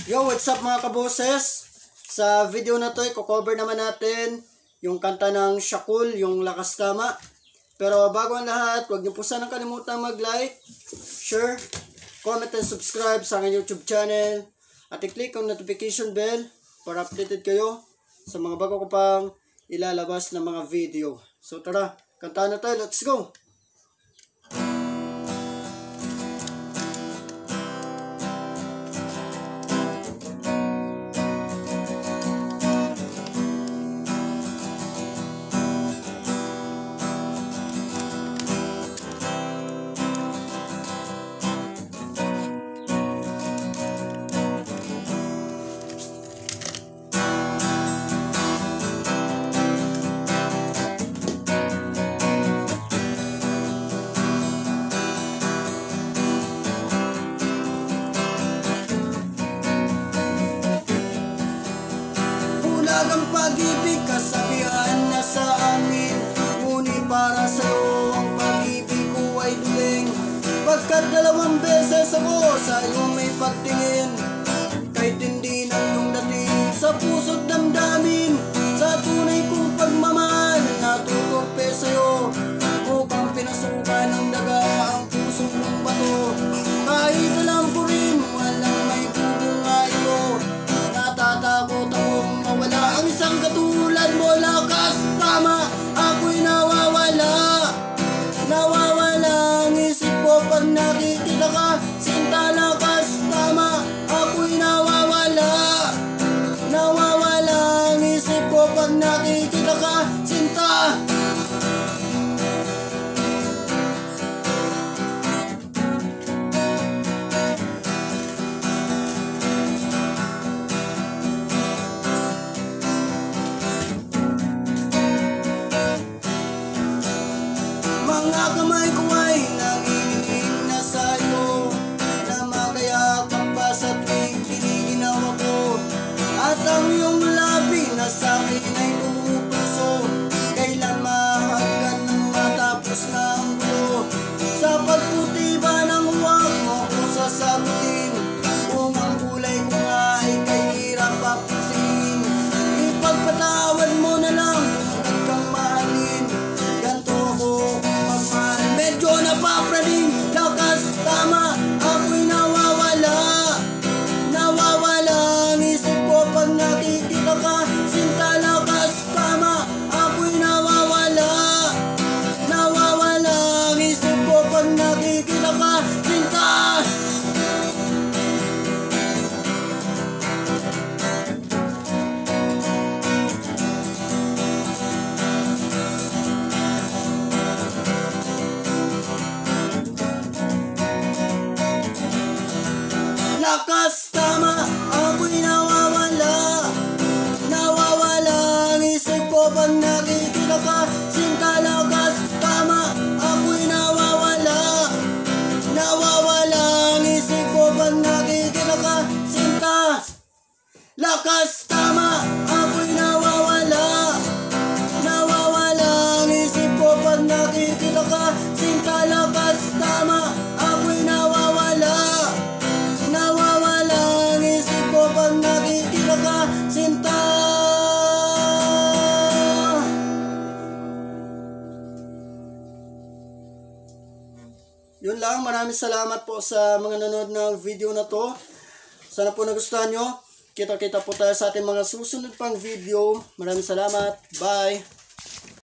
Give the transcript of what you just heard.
Yo, what's up mga kaboses? Sa video na to, i-cover naman natin yung kanta ng Shakul, yung Lakas Tama. Pero bago ang lahat, huwag niyo po sanang kalimutan mag-like, share, comment, and subscribe sa aking YouTube channel. At i-click ang notification bell para updated kayo sa mga bago ko pang ilalabas na mga video. So tara, kantahan na tayo, let's go! Ang pag-ibig kasabihan na sa amin, ngunit para sa'yo ang pag-ibig ko ay duling. Pagkat 2 beses ako sa iyo may pagtingin, kahit hindi ng iyong dating sa puso't damdamin. Sa tunay kong pagmamahal natutupe sa'yo, upang pinasukan ng daga ang puso ng bato. Kahit alam ko rin walang may bubunga ito, natatakot akong mawala ang isang katulad mo. Lakas tama, ako'y nawawala. Nawawala ang isip ko pag nakikita ka, sinta. Lakas tama, ako'y nawawala. Nawawala ang isip ko pag nakikita ka, sinta. Mga kamay ko ay nanginginig na sa'yo, na magayakap pa sa tuwing giniginawa ko. At ang iyong labi na sa'kin ay lumupuso, kailan mahagkan nang matapos na ang gulo. Sa pagputi ba ng huwag mo ko sasagutin, kung ang kulay ko nga ay kay hirap papasin. Ipagpatawad mo na lang kung kang mahalin, ganto ako magmahal, medyo napapraning. Lakas tama, ako'y nawawala. Nawawala ang isip ko pag nakikita ka, sinta. Lakas tama, ako'y nawawala. Nawawala ang isip ko pag nakikita ka, sinta. Lakas tama, ako'y nawawala. Nawawala ang isip ko pag nakikita ka, sinta. Lakas tama, ako'y nawawala. Nawawala ang isip ko pag nakikita ka, sinta. Lakas tama, ako'y nawawala. Nawawala ang isip ko pag nakikita ka, sinta. Lakas tama, ako'y nawawala. Nawawala ang isip ko pag nakikita ka, sinta. Yun lang, maraming salamat po sa mga nanonood ng video na to. Sana po nagustuhan nyo. Kita-kita po tayo sa ating mga susunod pang video. Maraming salamat. Bye!